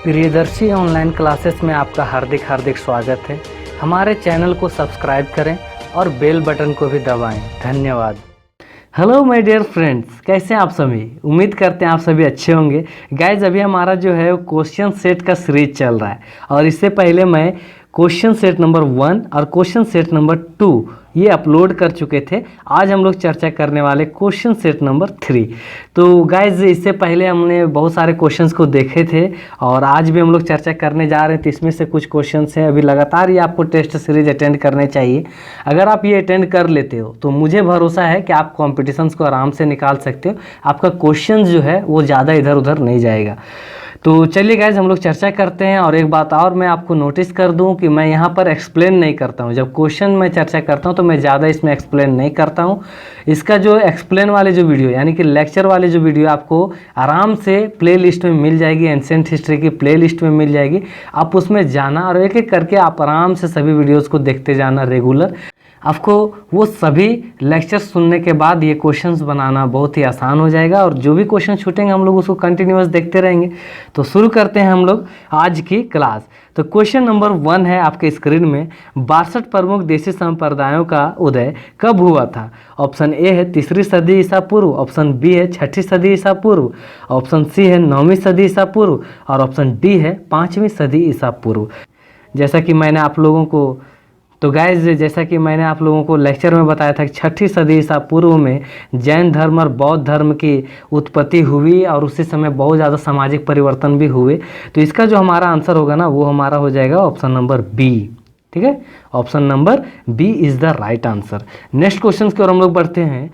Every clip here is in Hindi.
प्रियदर्शी ऑनलाइन क्लासेस में आपका हार्दिक स्वागत है। हमारे चैनल को सब्सक्राइब करें और बेल बटन को भी दबाएं। धन्यवाद। हेलो माय डियर फ्रेंड्स, कैसे हैं आप सभी? उम्मीद करते हैं आप सभी अच्छे होंगे। गाइज, अभी हमारा जो है क्वेश्चन सेट का सीरीज चल रहा है और इससे पहले मैं क्वेश्चन सेट नंबर 1 और क्वेश्चन सेट नंबर 2 ये अपलोड कर चुके थे। आज हम लोग चर्चा करने वाले क्वेश्चन सेट नंबर 3। तो गाइज, इससे पहले हमने बहुत सारे क्वेश्चंस को देखे थे और आज भी हम लोग चर्चा करने जा रहे हैं। तो इसमें से कुछ क्वेश्चंस हैं, अभी लगातार ये आपको टेस्ट सीरीज अटेंड करने चाहिए। अगर आप ये अटेंड कर लेते हो तो मुझे भरोसा है कि आप कॉम्पिटिशन्स को आराम से निकाल सकते हो। आपका क्वेश्चन जो है वो ज़्यादा इधर उधर नहीं जाएगा। तो चलिए गाइज, हम लोग चर्चा करते हैं। और एक बात और मैं आपको नोटिस कर दूं कि मैं यहाँ पर एक्सप्लेन नहीं करता हूँ। जब क्वेश्चन में चर्चा करता हूँ तो मैं ज़्यादा इसमें एक्सप्लेन नहीं करता हूँ। इसका जो एक्सप्लेन वाले जो वीडियो यानी कि लेक्चर वाले जो वीडियो आपको आराम से प्ले लिस्ट में मिल जाएगी, एंशिएंट हिस्ट्री की प्ले लिस्ट में मिल जाएगी। आप उसमें जाना और एक एक करके आप आराम से सभी वीडियोज़ को देखते जाना रेगुलर। आपको वो सभी लेक्चर सुनने के बाद ये क्वेश्चंस बनाना बहुत ही आसान हो जाएगा और जो भी क्वेश्चन छूटेंगे हम लोग उसको कंटिन्यूअस देखते रहेंगे। तो शुरू करते हैं हम लोग आज की क्लास। तो क्वेश्चन नंबर 1 है आपके स्क्रीन में, 62 प्रमुख देशी संप्रदायों का उदय कब हुआ था? ऑप्शन ए है 3री सदी ईसा पूर्व, ऑप्शन बी है 6ठी सदी ईसा पूर्व, ऑप्शन सी है 9वीं सदी ईसा पूर्व और ऑप्शन डी है 5वीं सदी ईसा पूर्व। जैसा कि मैंने आप लोगों को लेक्चर में बताया था कि 6ठी सदी ईसा पूर्व में जैन धर्म और बौद्ध धर्म की उत्पत्ति हुई और उसी समय बहुत ज़्यादा सामाजिक परिवर्तन भी हुए। तो इसका जो हमारा आंसर होगा ना, वो हमारा हो जाएगा ऑप्शन नंबर बी। ठीक है, option number B is the right answer. Next question की ओर हम लोग बढ़ते हैं।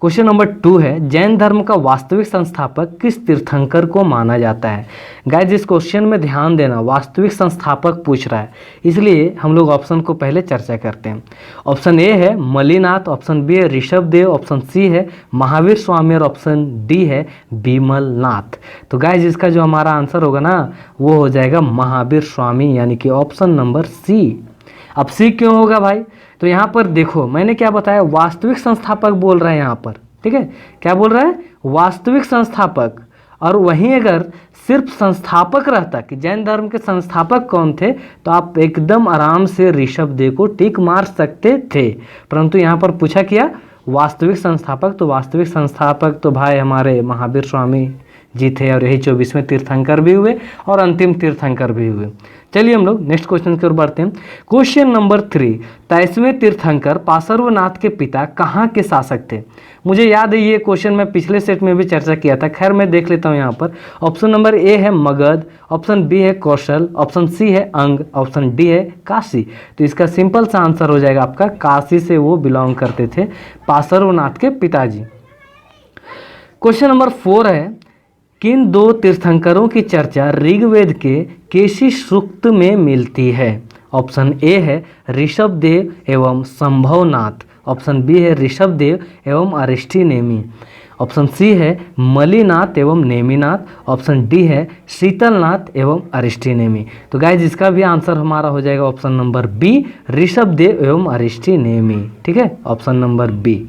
क्वेश्चन नंबर 2 है, जैन धर्म का वास्तविक संस्थापक किस तीर्थंकर को माना जाता है? गाइस, इस क्वेश्चन में ध्यान देना, वास्तविक संस्थापक पूछ रहा है, इसलिए हम लोग ऑप्शन को पहले चर्चा करते हैं। ऑप्शन ए है मलिनाथ, ऑप्शन बी है ऋषभदेव, ऑप्शन सी है महावीर स्वामी और ऑप्शन डी है बिमलनाथ। तो गाइस, इसका जो हमारा आंसर होगा ना, वो हो जाएगा महावीर स्वामी, यानी कि ऑप्शन नंबर सी। अब सी क्यों होगा भाई? तो यहाँ पर देखो, मैंने क्या बताया, वास्तविक संस्थापक बोल रहा है यहाँ पर। ठीक है, क्या बोल रहा है? वास्तविक संस्थापक। और वहीं अगर सिर्फ संस्थापक रहता कि जैन धर्म के संस्थापक कौन थे, तो आप एकदम आराम से ऋषभदेव को टिक मार सकते थे। परंतु यहाँ पर पूछा क्या, वास्तविक संस्थापक। तो वास्तविक संस्थापक तो भाई हमारे महावीर स्वामी जी थे और यही 24वें तीर्थंकर भी हुए और अंतिम तीर्थंकर भी हुए। चलिए हम लोग नेक्स्ट क्वेश्चन की ओर बढ़ते हैं। क्वेश्चन नंबर 3, 23वें तीर्थंकर पार्श्वनाथ के पिता कहाँ के शासक थे? मुझे याद है ये क्वेश्चन मैं पिछले सेट में भी चर्चा किया था। खैर मैं देख लेता हूँ यहाँ पर। ऑप्शन नंबर ए है मगध, ऑप्शन बी है कौशल, ऑप्शन सी है अंग, ऑप्शन डी है काशी। तो इसका सिंपल सा आंसर हो जाएगा आपका काशी से वो बिलोंग करते थे, पार्श्वनाथ के पिताजी। क्वेश्चन नंबर 4 है, किन 2 तीर्थंकरों की चर्चा ऋग्वेद के केशी सूक्त में मिलती है? ऑप्शन ए है ऋषभदेव एवं संभवनाथ, ऑप्शन बी है ऋषभदेव एवं अरिष्टनेमि, ऑप्शन सी है मलिनाथ एवं नेमिनाथ, ऑप्शन डी है शीतलनाथ एवं अरिष्टनेमि। तो गाइज, इसका भी आंसर हमारा हो जाएगा ऑप्शन नंबर बी, ऋषभदेव एवं अरिष्टनेमि। ठीक है, option number B.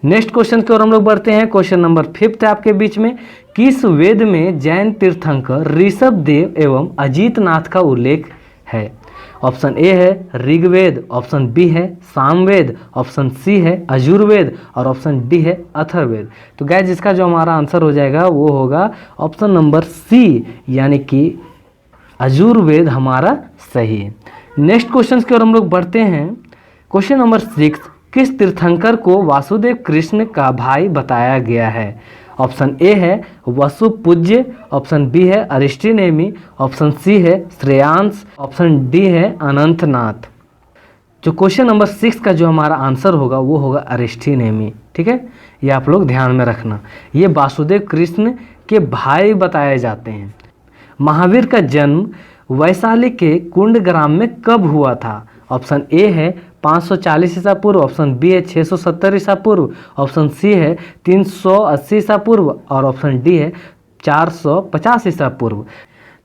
Next question की ओर हम लोग बढ़ते हैं। क्वेश्चन नंबर 5 है आपके बीच में, किस वेद में जैन तीर्थंकर ऋषभदेव एवं अजितनाथ का उल्लेख है? ऑप्शन ए है ऋग्वेद, ऑप्शन बी है सामवेद, ऑप्शन सी है अजुर्वेद और ऑप्शन डी है अथर्ववेद। तो गाइज, इसका जो हमारा आंसर हो जाएगा वो होगा ऑप्शन नंबर सी, यानी कि अजुर्वेद हमारा सही है। नेक्स्ट क्वेश्चन की ओर हम लोग बढ़ते हैं। क्वेश्चन नंबर 6, किस तीर्थंकर को वासुदेव कृष्ण का भाई बताया गया है? ऑप्शन ए है वसुपूज्य, ऑप्शन बी है अरिष्टनेमि, ऑप्शन सी है श्रेयांश, ऑप्शन डी है अनंतनाथ। जो क्वेश्चन नंबर 6 का जो हमारा आंसर होगा वो होगा अरिष्टनेमि। ठीक है, ये आप लोग ध्यान में रखना, ये वासुदेव कृष्ण के भाई बताए जाते हैं। महावीर का जन्म वैशाली के कुंड ग्राम में कब हुआ था? ऑप्शन ए है 540 ईसा पूर्व, ऑप्शन बी है 670 ईसा पूर्व, ऑप्शन सी है 380 ईसा पूर्व और ऑप्शन डी है 450 ईसा पूर्व।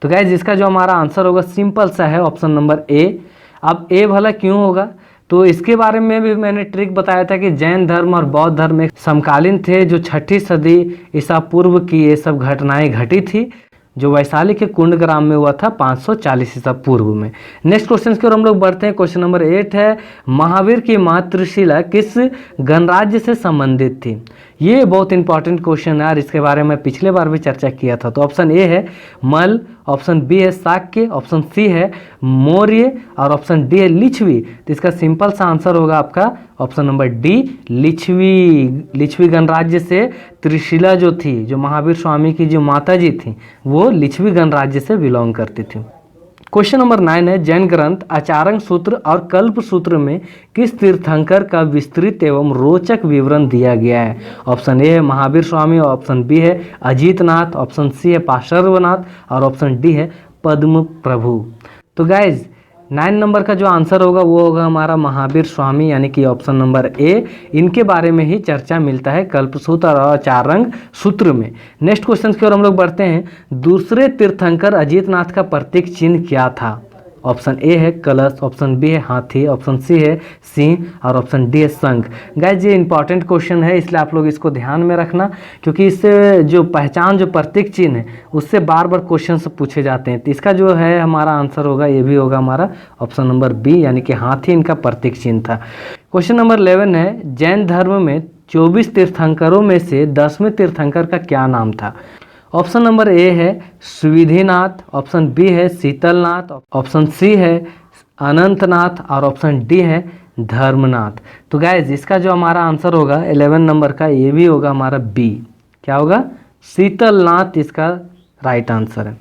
तो गाइज, इसका जो हमारा आंसर होगा सिंपल सा है, ऑप्शन नंबर ए। अब ए भला क्यों होगा? तो इसके बारे में भी मैंने ट्रिक बताया था कि जैन धर्म और बौद्ध धर्म एक समकालीन थे, जो 6ठी सदी ईसा पूर्व की ये सब घटनाएं घटी थी। जो वैशाली के कुंडग्राम में हुआ था 540 ईसा पूर्व में। नेक्स्ट क्वेश्चन की ओर हम लोग बढ़ते हैं। क्वेश्चन नंबर 8 है, महावीर की मातृशिला किस गणराज्य से संबंधित थी? ये बहुत इंपॉर्टेंट क्वेश्चन है और इसके बारे में पिछले बार भी चर्चा किया था। तो ऑप्शन ए है मल, ऑप्शन बी है शाक्य, ऑप्शन सी है मौर्य और ऑप्शन डी है लिच्छवी। तो इसका सिंपल सा आंसर होगा आपका option number D, Licchavi. Licchavi गणराज्य से त्रिशिला जो थी, जो महावीर स्वामी की जो माता जी थी, वो लिच्छवी गणराज्य से बिलोंग करती थी। क्वेश्चन नंबर 9 है, जैन ग्रंथ आचार्य सूत्र और कल्प सूत्र में किस तीर्थंकर का विस्तृत एवं रोचक विवरण दिया गया है? ऑप्शन ए है महावीर स्वामी, ऑप्शन बी है अजीतनाथ, ऑप्शन सी है पार्श्वनाथ और ऑप्शन डी है पद्म प्रभु। तो गाइज 9 नंबर का जो आंसर होगा वो होगा हमारा महावीर स्वामी, यानी कि ऑप्शन नंबर ए। इनके बारे में ही चर्चा मिलता है कल्पसूत्र और आचार्य सूत्र में। नेक्स्ट क्वेश्चन की ओर हम लोग बढ़ते हैं। दूसरे तीर्थंकर अजीतनाथ का प्रतीक चिन्ह क्या था? ऑप्शन ए है कलश, ऑप्शन बी है हाथी, ऑप्शन सी है सिंह और ऑप्शन डी है शंख। गाइज ये इंपॉर्टेंट क्वेश्चन है, इसलिए आप लोग इसको ध्यान में रखना, क्योंकि इससे जो पहचान, जो प्रतीक चिन्ह है, उससे बार बार क्वेश्चन पूछे जाते हैं। तो इसका जो है हमारा आंसर होगा, ये भी होगा हमारा ऑप्शन नंबर बी, यानी कि हाथी इनका प्रतीक चिन्ह था। क्वेश्चन नंबर 11 है, जैन धर्म में 24 तीर्थंकरों में से 10वें तीर्थंकर का क्या नाम था? ऑप्शन नंबर ए है सुविधिनाथ, ऑप्शन बी है शीतलनाथ, ऑप्शन सी है अनंतनाथ और ऑप्शन डी है धर्मनाथ। तो गाइज इसका जो हमारा आंसर होगा 11 नंबर का, ये भी होगा हमारा बी। क्या होगा? शीतलनाथ इसका राइट आंसर है।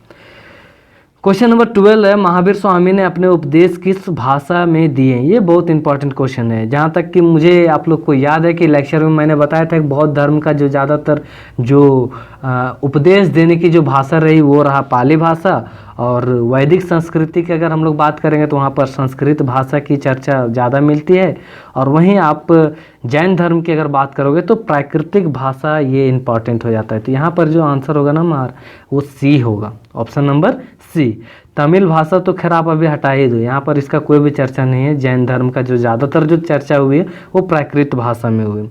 क्वेश्चन नंबर 12 है, महावीर स्वामी ने अपने उपदेश किस भाषा में दिए? ये बहुत इंपॉर्टेंट क्वेश्चन है। जहाँ तक कि मुझे आप लोग को याद है कि लेक्चर में मैंने बताया था कि बौद्ध धर्म का जो ज़्यादातर जो उपदेश देने की जो भाषा रही वो रहा पाली भाषा, और वैदिक संस्कृति की अगर हम लोग बात करेंगे तो वहाँ पर संस्कृत भाषा की चर्चा ज़्यादा मिलती है। और वहीं आप जैन धर्म की अगर बात करोगे तो प्राकृतिक भाषा ये इंपॉर्टेंट हो जाता है। तो यहाँ पर जो आंसर होगा ना हमारा, वो सी होगा, ऑप्शन नंबर सी। तमिल भाषा तो खैर आप अभी हटा ही दो, यहाँ पर इसका कोई भी चर्चा नहीं है। जैन धर्म का जो ज़्यादातर जो चर्चा हुई है वो प्राकृत भाषा में हुई।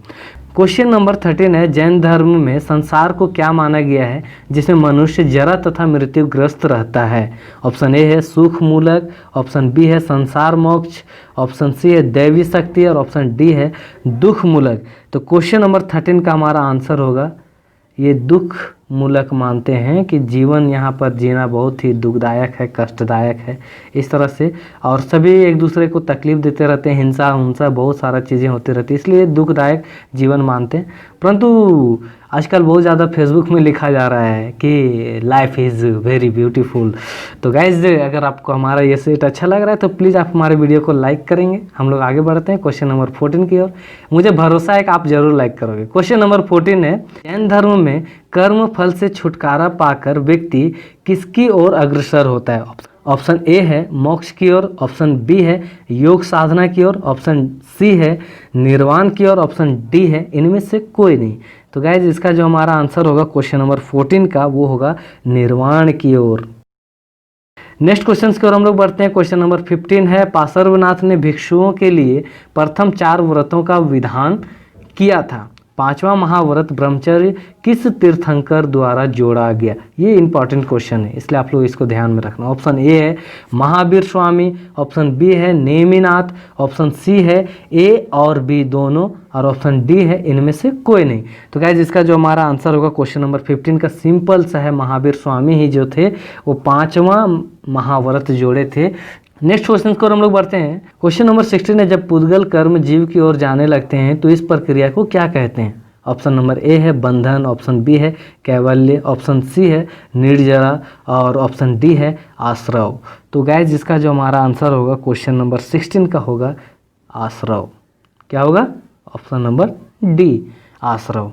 क्वेश्चन नंबर 13 है, जैन धर्म में संसार को क्या माना गया है जिसमें मनुष्य जरा तथा मृत्युग्रस्त रहता है? ऑप्शन ए है सुख मूलक, ऑप्शन बी है संसार मोक्ष, ऑप्शन सी है दैवी शक्ति और ऑप्शन डी है दुख मूलक। तो क्वेश्चन नंबर 13 का हमारा आंसर होगा, ये दुख मूलक मानते हैं कि जीवन यहाँ पर जीना बहुत ही दुखदायक है, कष्टदायक है इस तरह से, और सभी एक दूसरे को तकलीफ देते रहते हैं, हिंसा हिंसा बहुत सारा चीज़ें होती रहती है, इसलिए दुखदायक जीवन मानते हैं। परंतु आजकल बहुत ज़्यादा फेसबुक में लिखा जा रहा है कि लाइफ इज़ वेरी ब्यूटीफुल। तो गाइज अगर आपको हमारा ये सेट अच्छा लग रहा है तो प्लीज़ आप हमारे वीडियो को लाइक करेंगे। हम लोग आगे बढ़ते हैं क्वेश्चन नंबर 14 की ओर। मुझे भरोसा है कि आप जरूर लाइक करोगे। क्वेश्चन नंबर 14 है, जैन धर्म में कर्म फल से छुटकारा पाकर व्यक्ति किसकी ओर अग्रसर होता है? ऑप्शन ए है मोक्ष की ओर, ऑप्शन बी है योग साधना की ओर, ऑप्शन सी है निर्वाण की ओर, ऑप्शन डी है इनमें से कोई नहीं। तो गाइज इसका जो हमारा आंसर होगा क्वेश्चन नंबर 14 का, वो होगा निर्वाण की ओर। नेक्स्ट क्वेश्चन की ओर हम लोग बढ़ते हैं। क्वेश्चन नंबर 15 है, पार्श्वनाथ ने भिक्षुओं के लिए प्रथम 4 व्रतों का विधान किया था। 5वां महाव्रत ब्रह्मचर्य किस तीर्थंकर द्वारा जोड़ा गया? ये इंपॉर्टेंट क्वेश्चन है, इसलिए आप लोग इसको ध्यान में रखना। ऑप्शन ए है महावीर स्वामी, ऑप्शन बी है नेमिनाथ, ऑप्शन सी है ए और बी दोनों, और ऑप्शन डी है इनमें से कोई नहीं। तो गाइज इसका जो हमारा आंसर होगा क्वेश्चन नंबर 15 का सिंपल सा है, महावीर स्वामी ही जो थे वो 5वां महाव्रत जोड़े थे। नेक्स्ट क्वेश्चन को हम लोग बढ़ते हैं। क्वेश्चन नंबर 16 है, जब पुद्गल कर्म जीव की ओर जाने लगते हैं तो इस प्रक्रिया को क्या कहते हैं? ऑप्शन नंबर ए है बंधन, ऑप्शन बी है कैवल्य, ऑप्शन सी है निर्जरा और ऑप्शन डी है आश्रव। तो गाइज इसका जो हमारा आंसर होगा क्वेश्चन नंबर 16 का होगा आश्रव। क्या होगा? ऑप्शन नंबर डी आश्रव।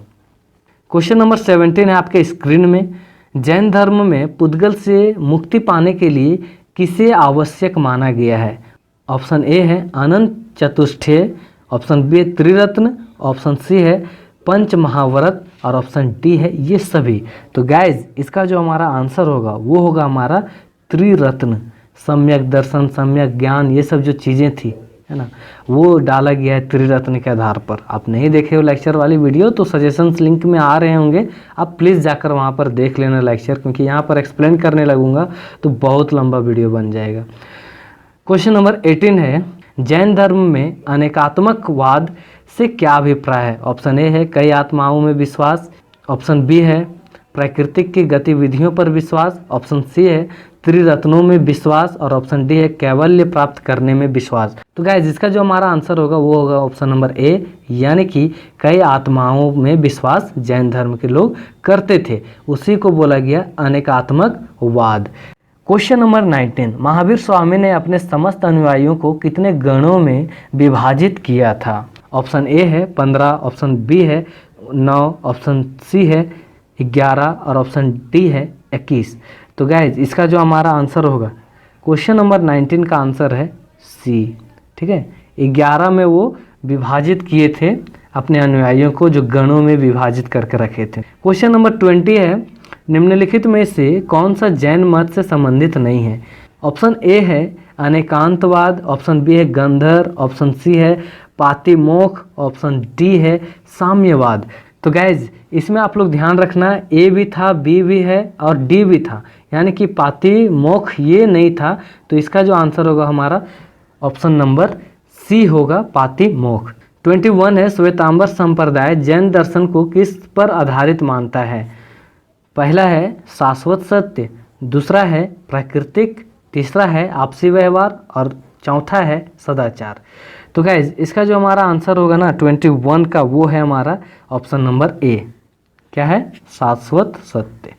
क्वेश्चन नंबर 17 है आपके स्क्रीन में, जैन धर्म में पुद्गल से मुक्ति पाने के लिए किसे आवश्यक माना गया है? ऑप्शन ए है अनंत चतुष्टय, ऑप्शन बी त्रिरत्न, ऑप्शन सी है पंच महाव्रत और ऑप्शन डी है ये सभी। तो गाइज इसका जो हमारा आंसर होगा वो होगा हमारा त्रिरत्न। सम्यक दर्शन, सम्यक ज्ञान, ये सब जो चीज़ें थी है ना, वो डाला गया है त्रिरत्न के आधार पर। आप नहीं देखे हो लेक्चर वाली वीडियो तो सजेशंस लिंक में आ रहे होंगे, आप प्लीज़ जाकर वहाँ पर देख लेना लेक्चर, क्योंकि यहाँ पर एक्सप्लेन करने लगूंगा तो बहुत लंबा वीडियो बन जाएगा। क्वेश्चन नंबर 18 है, जैन धर्म में अनेकात्मकवाद से क्या अभिप्राय है? ऑप्शन ए है कई आत्माओं में विश्वास, ऑप्शन बी है प्राकृतिक की गतिविधियों पर विश्वास, ऑप्शन सी है त्रिरत्नों में विश्वास, और ऑप्शन डी है कैवल्य प्राप्त करने में विश्वास। तो गाइस इसका जो हमारा आंसर होगा वो होगा ऑप्शन नंबर ए, यानी कि कई आत्माओं में विश्वास जैन धर्म के लोग करते थे, उसी को बोला गया अनेकात्मकवाद। क्वेश्चन नंबर 19, महावीर स्वामी ने अपने समस्त अनुयायियों को कितने गणों में विभाजित किया था? ऑप्शन ए है 15, ऑप्शन बी है 9, ऑप्शन सी है 11 और ऑप्शन डी है 21। तो गाइज इसका जो हमारा आंसर होगा क्वेश्चन नंबर 19 का आंसर है सी। ठीक है, 11 में वो विभाजित किए थे अपने अनुयायियों को, जो गणों में विभाजित करके रखे थे। क्वेश्चन नंबर 20 है, निम्नलिखित में से कौन सा जैन मत से संबंधित नहीं है? ऑप्शन ए है अनेकांतवाद, ऑप्शन बी है गंधर, ऑप्शन सी है पातिमोक्ष, ऑप्शन डी है साम्यवाद। तो गैज इसमें आप लोग ध्यान रखना, ए भी था, बी भी है और डी भी था, यानी कि पातिमोक्ष ये नहीं था। तो इसका जो आंसर होगा हमारा ऑप्शन नंबर सी होगा, पातिमोक्ष। 21 है, श्वेतांबर संप्रदाय जैन दर्शन को किस पर आधारित मानता है? पहला है शाश्वत सत्य, दूसरा है प्राकृतिक, तीसरा है आपसी व्यवहार और चौथा है सदाचार। तो गाइज इसका जो हमारा आंसर होगा ना 21 का, वो है हमारा ऑप्शन नंबर ए। क्या है? शाश्वत सत्य।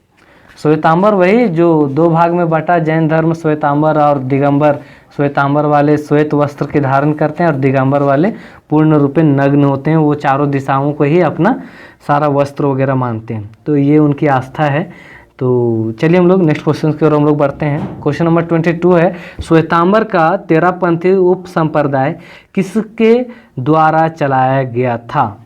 श्वेतांबर वही जो 2 भाग में बटा जैन धर्म, श्वेतांबर और दिगंबर। श्वेतांबर वाले श्वेत वस्त्र के धारण करते हैं और दिगंबर वाले पूर्ण रूपे नग्न होते हैं, वो चारों दिशाओं को ही अपना सारा वस्त्र वगैरह मानते हैं, तो ये उनकी आस्था है। तो चलिए हम लोग नेक्स्ट क्वेश्चन की ओर हम लोग बढ़ते हैं। क्वेश्चन नंबर 22 है, श्वेतांबर का 13पंथी उप संप्रदाय किसके द्वारा चलाया गया था?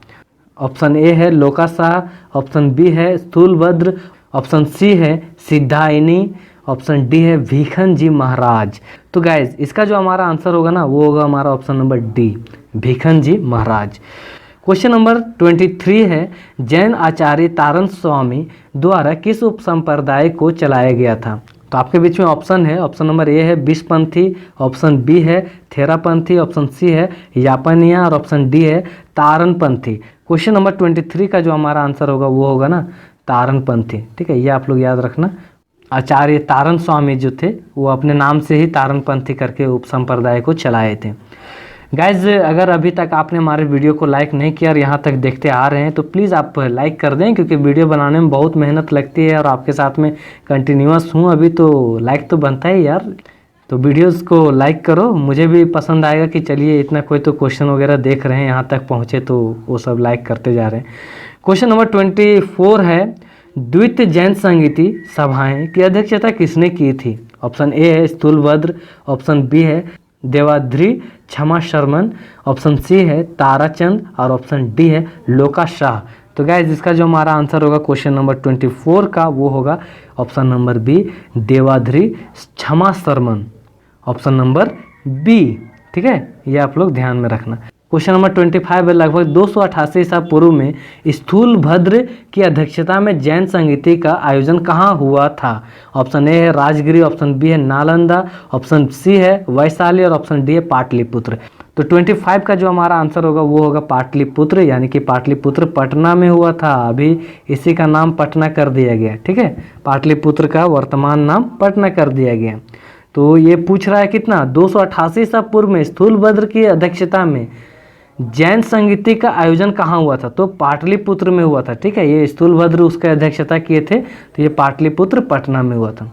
ऑप्शन ए है लोकाशाह, ऑप्शन बी है स्थूलभद्र, ऑप्शन सी है सिद्धायनी, ऑप्शन डी है भीखन जी महाराज। तो गाइज इसका जो हमारा आंसर होगा ना वो होगा हमारा ऑप्शन नंबर डी, भीखन जी महाराज। क्वेश्चन नंबर 23 है, जैन आचार्य तारण स्वामी द्वारा किस उप संप्रदाय को चलाया गया था? तो आपके बीच में ऑप्शन है, ऑप्शन नंबर ए है 20पंथी, ऑप्शन बी है थेरापंथी, ऑप्शन सी है यापनिया और ऑप्शन डी है तारणपंथी। क्वेश्चन नंबर 23 का जो हमारा आंसर होगा वो होगा ना तारणपंथी। ठीक है, ये आप लोग याद रखना। आचार्य तारण स्वामी जो थे वो अपने नाम से ही तारणपंथी करके उप संप्रदाय को चलाए थे। गाइज अगर अभी तक आपने हमारे वीडियो को लाइक नहीं किया और यहाँ तक देखते आ रहे हैं तो प्लीज़ आप लाइक कर दें, क्योंकि वीडियो बनाने में बहुत मेहनत लगती है और आपके साथ में कंटिन्यूअस हूँ अभी, तो लाइक तो बनता है यार। तो वीडियोस को लाइक करो, मुझे भी पसंद आएगा कि चलिए इतना कोई तो क्वेश्चन वगैरह देख रहे हैं, यहाँ तक पहुँचे तो वो सब लाइक करते जा रहे हैं। क्वेश्चन नंबर 24 है, द्वितीय जैन संगीति सभाएं की अध्यक्षता किसने की थी? ऑप्शन ए है स्थूलभद्र, ऑप्शन बी है देवाद्री क्षमा शर्मन, ऑप्शन सी है ताराचंद और ऑप्शन डी है लोकाशाह। तो गाइज इसका जो हमारा आंसर होगा क्वेश्चन नंबर 24 का वो होगा ऑप्शन नंबर बी, देवाद्री क्षमा शर्मन, ऑप्शन नंबर बी। ठीक है, ये आप लोग ध्यान में रखना। क्वेश्चन नंबर 25 है, लगभग 288 ईसा पूर्व में स्थूलभद्र की अध्यक्षता में जैन संगीति का आयोजन कहाँ हुआ था? ऑप्शन ए है राजगिरी, ऑप्शन बी है नालंदा, ऑप्शन सी है वैशाली और ऑप्शन डी है पाटलिपुत्र। तो 25 का जो हमारा आंसर होगा वो होगा पाटलिपुत्र, यानी कि पाटलिपुत्र पटना में हुआ था, अभी इसी का नाम पटना कर दिया गया। ठीक है, पाटलिपुत्र का वर्तमान नाम पटना कर दिया गया। तो ये पूछ रहा है कितना, 288 ईसा पूर्व में स्थूलभद्र की अध्यक्षता में जैन संगीति का आयोजन कहाँ हुआ था? तो पाटलिपुत्र में हुआ था। ठीक है, ये स्थूलभद्र उसका अध्यक्षता किए थे, तो ये पाटलिपुत्र पटना में हुआ था।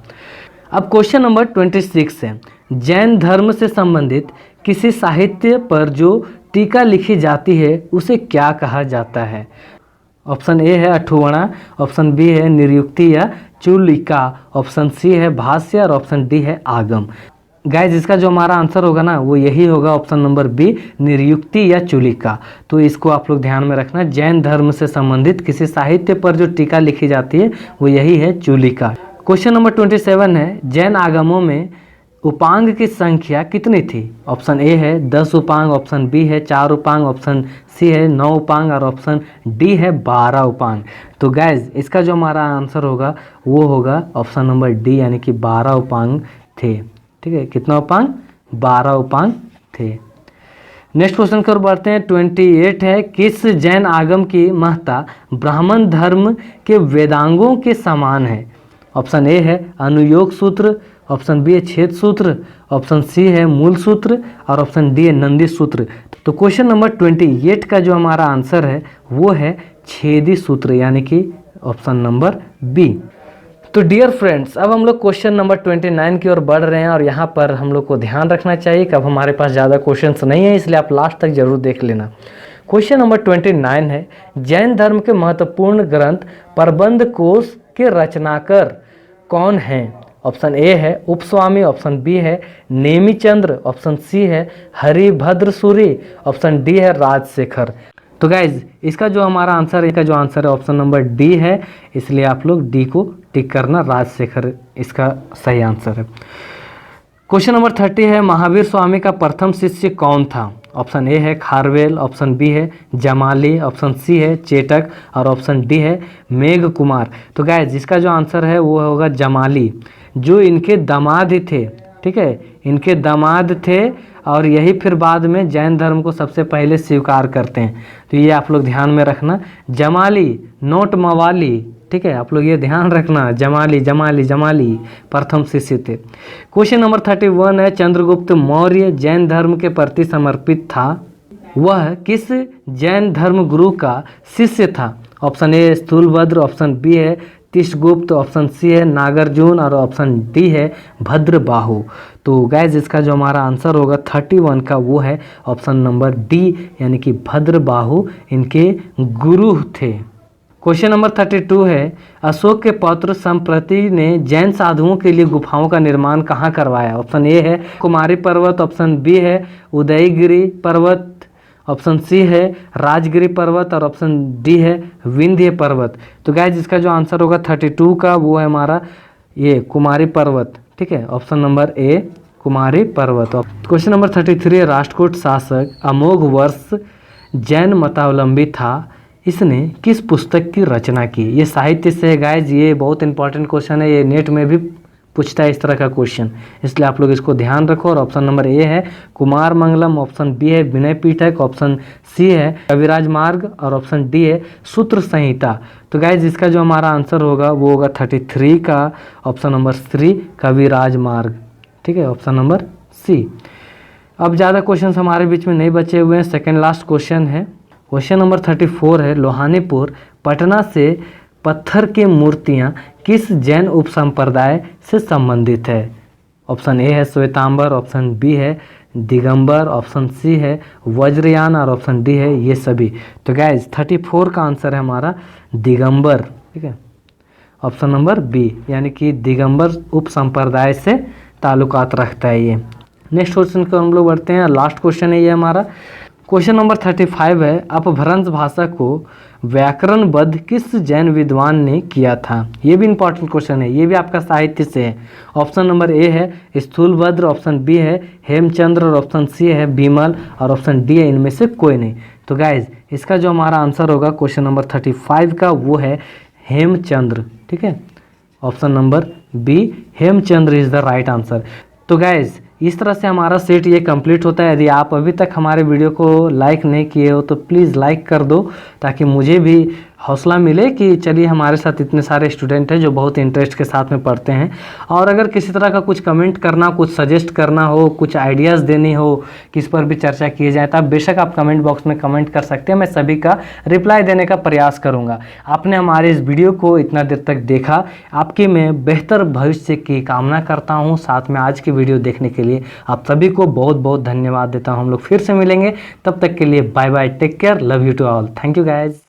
अब क्वेश्चन नंबर 26 है, जैन धर्म से संबंधित किसी साहित्य पर जो टीका लिखी जाती है उसे क्या कहा जाता है? ऑप्शन ए है अठुवणा, ऑप्शन बी है निरुक्ति या चूलिका, ऑप्शन सी है भाष्य और ऑप्शन डी है आगम। गाइज इसका जो हमारा आंसर होगा ना वो यही होगा ऑप्शन नंबर बी, निरुक्ति या चूलिका। तो इसको आप लोग ध्यान में रखना, जैन धर्म से संबंधित किसी साहित्य पर जो टीका लिखी जाती है वो यही है चूलिका। क्वेश्चन नंबर 27 है, जैन आगमों में उपांग की संख्या कितनी थी? ऑप्शन ए है 10 उपांग, ऑप्शन बी है 4 उपांग, ऑप्शन सी है 9 उपांग और ऑप्शन डी है 12 उपांग। तो गैस इसका जो हमारा आंसर होगा वो होगा ऑप्शन नंबर डी, यानी कि 12 उपांग थे। ठीक है, कितना उपांग? 12 उपांग थे। नेक्स्ट क्वेश्चन की ओर बढ़ते हैं। 28 है, किस जैन आगम की महत्ता ब्राह्मण धर्म के वेदांगों के समान है? ऑप्शन ए है अनुयोग सूत्र, ऑप्शन बी है छेद सूत्र, ऑप्शन सी है मूल सूत्र और ऑप्शन डी है नंदी सूत्र। तो क्वेश्चन नंबर 28 का जो हमारा आंसर है वो है छेदी सूत्र, यानी कि ऑप्शन नंबर बी। तो डियर फ्रेंड्स, अब हम लोग क्वेश्चन नंबर 29 की ओर बढ़ रहे हैं और यहाँ पर हम लोग को ध्यान रखना चाहिए कि अब हमारे पास ज़्यादा क्वेश्चंस नहीं है, इसलिए आप लास्ट तक जरूर देख लेना। क्वेश्चन नंबर 29 है, जैन धर्म के महत्वपूर्ण ग्रंथ प्रबंध कोश के रचनाकार कौन हैं? ऑप्शन ए है उपस्वामी, ऑप्शन बी है नेमिचंद्र, ऑप्शन सी है हरिभद्र सूरी, ऑप्शन डी है राजशेखर। तो गाइज इसका जो हमारा आंसर है ऑप्शन नंबर डी है, इसलिए आप लोग डी को टिक करना, राजशेखर इसका सही आंसर है। क्वेश्चन नंबर 30 है, महावीर स्वामी का प्रथम शिष्य कौन था? ऑप्शन ए है खारवेल, ऑप्शन बी है जमाली, ऑप्शन सी है चेटक और ऑप्शन डी है मेघ कुमार। तो गाइज जिसका जो आंसर है वो होगा जमाली, जो इनके दामाद ही थे। ठीक है, इनके दामाद थे और यही फिर बाद में जैन धर्म को सबसे पहले स्वीकार करते हैं। तो ये आप लोग ध्यान में रखना, जमाली नोट मवाली। ठीक है, आप लोग ये ध्यान रखना, जमाली जमाली जमाली प्रथम शिष्य थे। क्वेश्चन नंबर 31 है, चंद्रगुप्त मौर्य जैन धर्म के प्रति समर्पित था, वह किस जैन धर्म गुरु का शिष्य था? Option A Sthulabhadra, option B है तिष्ठगुप्त, ऑप्शन सी है नागार्जुन और ऑप्शन डी है भद्रबाहु। तो गैस इसका जो हमारा आंसर होगा 31 का वो है ऑप्शन नंबर डी, यानी कि भद्रबाहु इनके गुरु थे। क्वेश्चन नंबर 32 है, अशोक के पौत्र संप्रति ने जैन साधुओं के लिए गुफाओं का निर्माण कहाँ करवाया? ऑप्शन ए है कुमारी पर्वत, ऑप्शन बी है उदयगिरी पर्वत, ऑप्शन सी है राजगिरी पर्वत और ऑप्शन डी है विंध्य पर्वत। तो गाइस इसका जो आंसर होगा 32 का वो है हमारा ये कुमारी पर्वत। ठीक है, ऑप्शन नंबर ए कुमारी पर्वत। क्वेश्चन नंबर 33, राष्ट्रकूट शासक अमोघ वर्ष जैन मतावलंबी था, इसने किस पुस्तक की रचना की? ये साहित्य से है गाइस, ये बहुत इंपॉर्टेंट क्वेश्चन है, ये नेट में भी पूछता है इस तरह का क्वेश्चन, इसलिए आप लोग इसको ध्यान रखो। और ऑप्शन नंबर ए है कुमार मंगलम, ऑप्शन बी है विनय पीठक, ऑप्शन सी है कविराज मार्ग और ऑप्शन डी है सूत्र संहिता। तो गाइज इसका जो हमारा आंसर होगा वो होगा 33 का ऑप्शन नंबर 3 कविराज मार्ग। ठीक है, ऑप्शन नंबर सी। अब ज़्यादा क्वेश्चन हमारे बीच में नहीं बचे हुए हैं, सेकेंड लास्ट क्वेश्चन है। क्वेश्चन नंबर 34 है, लोहानीपुर पटना से पत्थर की मूर्तियां किस जैन उपसंप्रदाय से संबंधित है? ऑप्शन ए है श्वेतांबर, ऑप्शन बी है दिगंबर, ऑप्शन सी है वज्रयान और ऑप्शन डी है ये सभी। तो गाइज 34 का आंसर है हमारा दिगंबर। ठीक है, ऑप्शन नंबर बी, यानी कि दिगंबर उपसंप्रदाय से ताल्लुकात रखता है ये। नेक्स्ट क्वेश्चन को हम लोग बढ़ते हैं, लास्ट क्वेश्चन है ये हमारा। क्वेश्चन नंबर 35 है, अपभ्रंश भाषा को व्याकरणबद्ध किस जैन विद्वान ने किया था? ये भी इंपॉर्टेंट क्वेश्चन है, ये भी आपका साहित्य से है। ऑप्शन नंबर ए है स्थूलभद्र, ऑप्शन बी है हेमचंद्र और ऑप्शन सी है विमल और ऑप्शन डी है इनमें से कोई नहीं। तो गाइज इसका जो हमारा आंसर होगा क्वेश्चन नंबर 35 का वो है हेमचंद्र। ठीक है, option number B Hemchandra is the right answer. तो गाइज इस तरह से हमारा सेट ये कंप्लीट होता है। यदि आप अभी तक हमारे वीडियो को लाइक नहीं किए हो तो प्लीज़ लाइक कर दो, ताकि मुझे भी हौसला मिले कि चलिए हमारे साथ इतने सारे स्टूडेंट हैं जो बहुत इंटरेस्ट के साथ में पढ़ते हैं। और अगर किसी तरह का कुछ कमेंट करना, कुछ सजेस्ट करना हो, कुछ आइडियाज़ देनी हो, किस पर भी चर्चा किए जाए, तो आप बेशक आप कमेंट बॉक्स में कमेंट कर सकते हैं, मैं सभी का रिप्लाई देने का प्रयास करूँगा। आपने हमारे इस वीडियो को इतना देर तक देखा, आपके मैं बेहतर भविष्य की कामना करता हूँ। साथ में आज की वीडियो देखने के लिए आप सभी को बहुत बहुत धन्यवाद देता हूँ। हम लोग फिर से मिलेंगे, तब तक के लिए bye bye, take care, love you to all, thank you guys.